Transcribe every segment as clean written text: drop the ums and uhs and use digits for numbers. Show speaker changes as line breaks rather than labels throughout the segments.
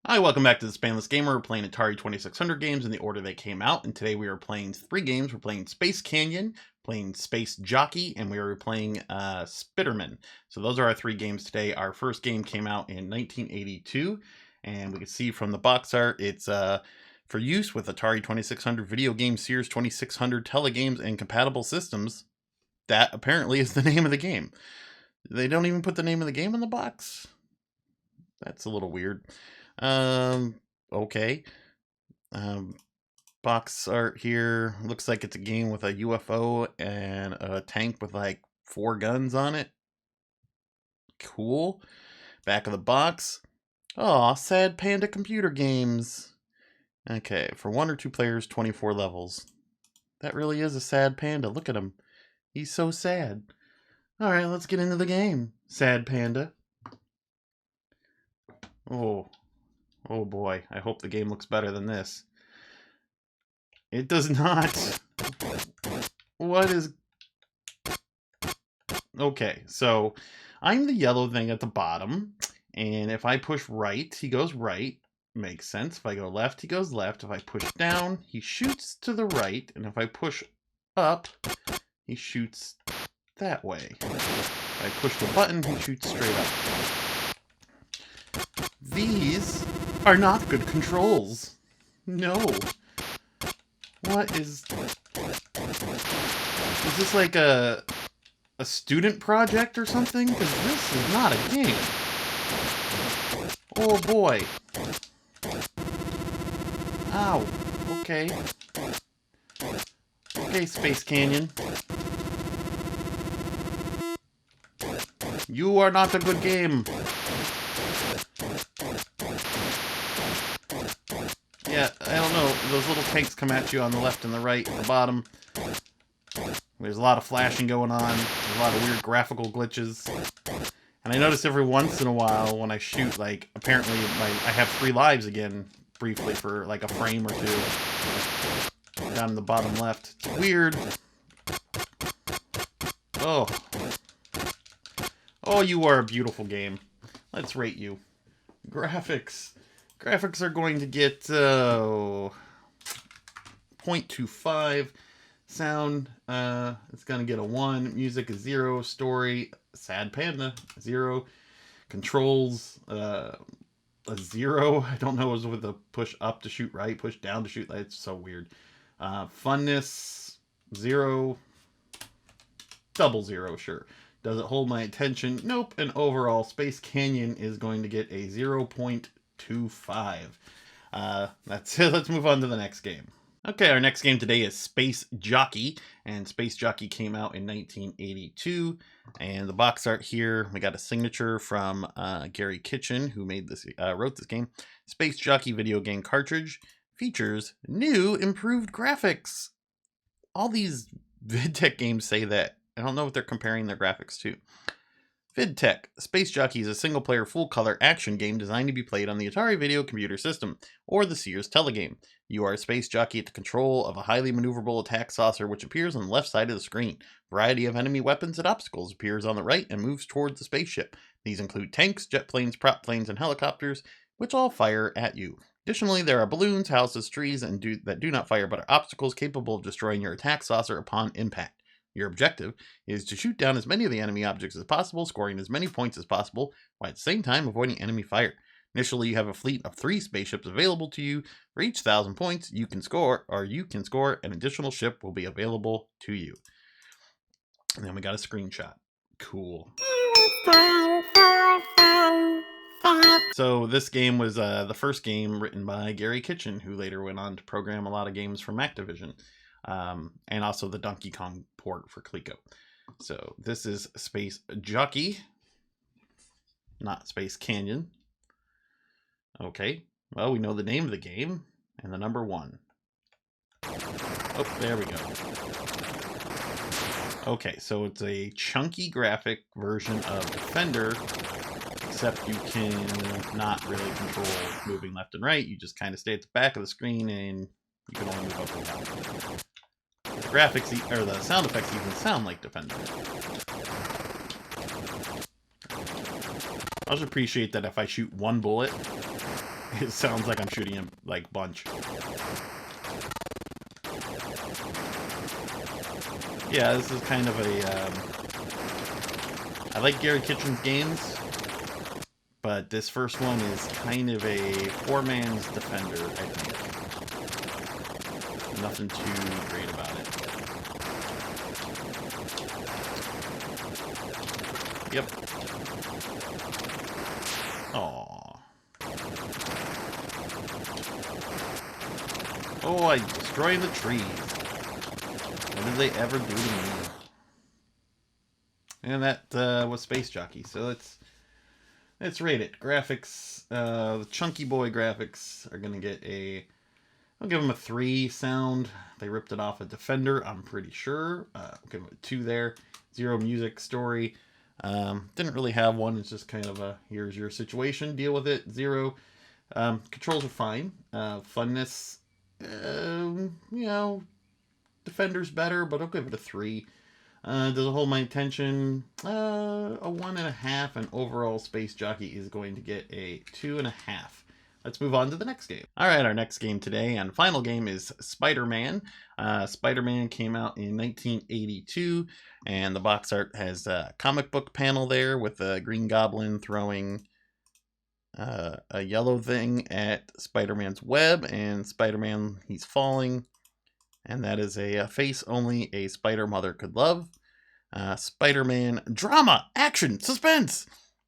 Hi, welcome back to the Spanless Gamer. We're playing Atari 2600 games in the order they came out, and today we are playing three games. We're playing Space Canyon, playing Space Jockey, and we are playing Spitterman. So those are our three games today. Our first game came out in 1982, and we can see from the box art it's for use with Atari 2600 Video Game Series 2600 telegames and compatible systems. That apparently is the name of the game. They don't even put the name of the game in the box. That's a little weird. Okay. Box art here. Looks like it's a game with a UFO and a tank with like 4 guns on it. Cool. Back of the box. Aw, sad panda computer games. Okay, for 1 or 2 players, 24 levels. That really is a sad panda. Look at him. He's so sad. Alright, let's get into the game. Sad panda. Oh boy, I hope the game looks better than this. It does not. What is... Okay, so I'm the yellow thing at the bottom, and if I push right, he goes right. Makes sense. If I go left, he goes left. If I push down, he shoots to the right, and if I push up, he shoots that way. If I push the button, he shoots straight up. These are not good controls. No. What is... Is this like a student project or something? Because this is not a game. Oh boy. Ow. Okay. Okay, Space Canyon. You are not a good game. Yeah, I don't know. Those little tanks come at you on the left and the right and the bottom. There's a lot of flashing going on. There's a lot of weird graphical glitches. And I notice every once in a while when I shoot, like, apparently I have 3 lives again, briefly, for like a frame or 2. Down in the bottom left. It's weird. Oh. Oh, you are a beautiful game. Let's rate you. Graphics. Graphics are going to get 0.25. Sound, it's going to get a 1. Music is 0. Story, sad panda, 0. Controls, a 0. I don't know, it was with a push up to shoot right, push down to shoot. It's so weird. Funness, 0. Double 0, sure. Does it hold my attention? Nope. And overall, Space Canyon is going to get a 0.25. That's it. Let's move on to the next game. Okay, our next game today is Space Jockey, and Space Jockey came out in 1982. And the box art here, we got a signature from Gary Kitchen, who made this, wrote this game. Space Jockey video game cartridge features new improved graphics. All these VidTech games say that. I don't know what they're comparing their graphics to. VidTech. Space Jockey is a single-player, full-color action game designed to be played on the Atari Video Computer System, or the Sears Telegame. You are a space jockey at the control of a highly maneuverable attack saucer which appears on the left side of the screen. Variety of enemy weapons and obstacles appears on the right and moves towards the spaceship. These include tanks, jet planes, prop planes, and helicopters, which all fire at you. Additionally, there are balloons, houses, trees, that do not fire but are obstacles capable of destroying your attack saucer upon impact. Your objective is to shoot down as many of the enemy objects as possible, scoring as many points as possible, while at the same time avoiding enemy fire. Initially, you have a fleet of 3 spaceships available to you. For each 1,000 points you can score, an additional ship will be available to you. And then we got a screenshot. Cool. So this game was the first game written by Gary Kitchen, who later went on to program a lot of games from Activision. And also the Donkey Kong port for Coleco. So this is Space Jockey, not Space Canyon. Okay, well, we know the name of the game and the number 1. Oh, there we go. Okay, so it's a chunky graphic version of Defender, except you can not really control moving left and right. You just kind of stay at the back of the screen and you can only move up and down. The graphics, or the sound effects even sound like Defender. I just appreciate that if I shoot 1 bullet, It sounds like I'm shooting a like bunch. Yeah, this is kind of a. I like Gary Kitchen's games, but this first one is kind of a four-man's Defender, I think. Nothing too great about it. Yep. Aww. Oh, I destroy the trees. What did they ever do to me? And that was Space Jockey. So let's rate it. Graphics, the chunky boy graphics are gonna get a. I'll give them a 3. Sound, they ripped it off a Defender, I'm pretty sure. I'll give them a 2 there. 0 music. Story, didn't really have one. It's just kind of a here's your situation, deal with it. 0. Controls are fine. Funness, you know, Defender's better, but I'll give it a 3. Does it hold my attention? A 1.5, and overall Space Jockey is going to get a 2.5. Let's move on to the next game. All right, our next game today and final game is Spider-Man. Spider-Man came out in 1982, and the box art has a comic book panel there with a Green Goblin throwing a yellow thing at Spider-Man's web, and Spider-Man, he's falling, and that is a face only a Spider Mother could love. Spider-Man drama, action, suspense.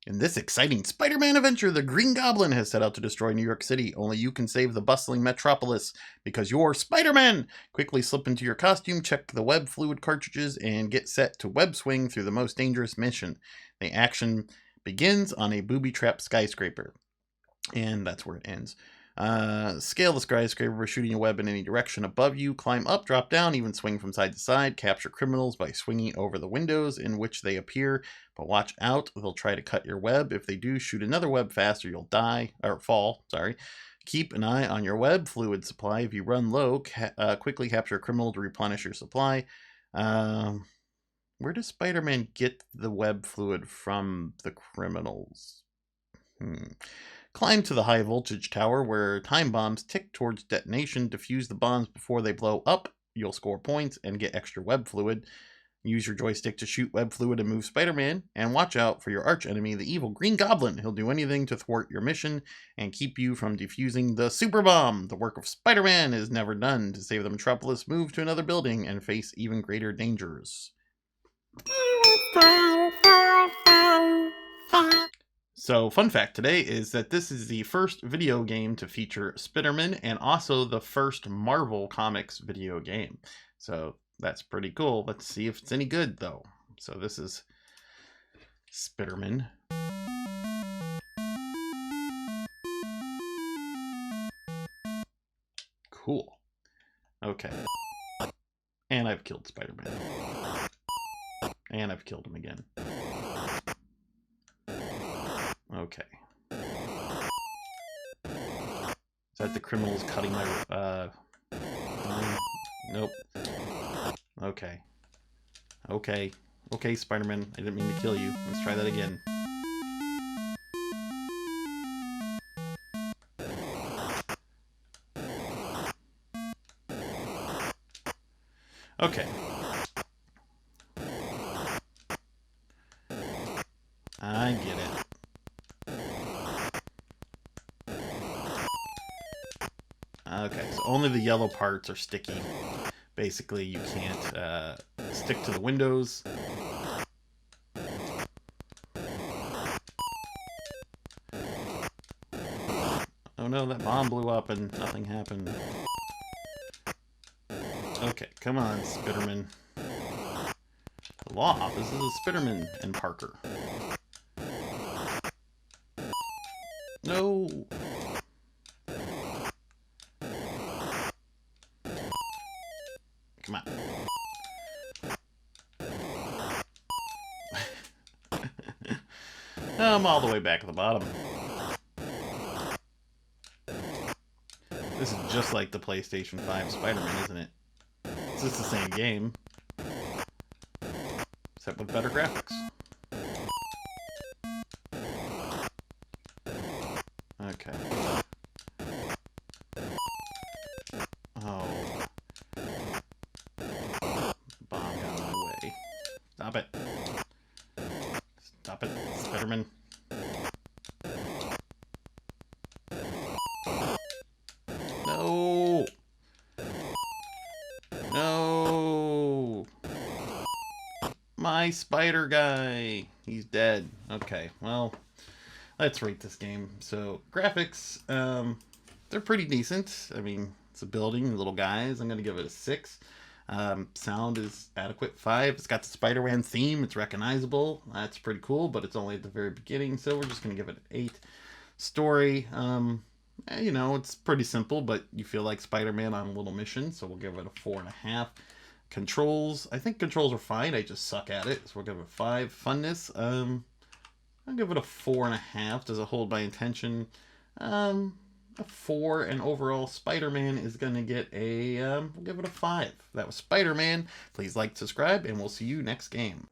In this exciting Spider-Man adventure, the Green Goblin has set out to destroy New York City. Only you can save the bustling metropolis because you're Spider-Man! Quickly slip into your costume, check the web fluid cartridges, and get set to web swing through the most dangerous mission. The action begins on a booby-trapped skyscraper. And that's where it ends. Scale the skyscraper by shooting a web in any direction above you. Climb up, drop down, even swing from side to side. Capture criminals by swinging over the windows in which they appear. But watch out, they'll try to cut your web. If they do, shoot another web faster, you'll die, or fall, sorry. Keep an eye on your web fluid supply. If you run low, quickly capture a criminal to replenish your supply. Where does Spider-Man get the web fluid from the criminals? Climb to the high voltage tower where time bombs tick towards detonation. Defuse the bombs before they blow up. You'll score points and get extra web fluid. Use your joystick to shoot web fluid and move Spider-Man. And watch out for your arch enemy, the evil Green Goblin. He'll do anything to thwart your mission and keep you from defusing the super bomb. The work of Spider-Man is never done. To save the metropolis, move to another building and face even greater dangers. So, fun fact today is that this is the first video game to feature Spider-Man and also the first Marvel Comics video game. So, that's pretty cool. Let's see if it's any good, though. So, this is Spider-Man. Cool. Okay. And I've killed Spider-Man. And I've killed him again. Okay. Is that the criminals cutting my, nope. Okay. Okay. Okay, Spider-Man. I didn't mean to kill you. Let's try that again. Okay. I get it. Okay, so only the yellow parts are sticky. Basically, you can't stick to the windows. Oh no, that bomb blew up and nothing happened. Okay, come on, Spider-Man. The law offices of Spider-Man and Parker. No! Come on. I'm all the way back at the bottom. This is just like the PlayStation 5 Spider-Man, isn't it? It's just the same game, except with better graphics. Okay. Spider-Man. No! No! My spider guy! He's dead. Okay, well, let's rate this game. So, graphics, they're pretty decent. I mean, it's a building, little guys. I'm going to give it a 6. Sound is adequate, 5. It's got the Spider-Man theme. It's recognizable. That's pretty cool, but it's only at the very beginning, so we're just going to give it an 8. Story, you know, it's pretty simple, but you feel like Spider-Man on a little mission, so we'll give it a 4.5. Controls, I think controls are fine. I just suck at it, so we'll give it a 5. Funness, I'll give it a 4.5. Does it hold my attention? A 4. And overall, Spider-Man is going to get a, we'll give it a 5. That was Spider-Man. Please like, subscribe, and we'll see you next game.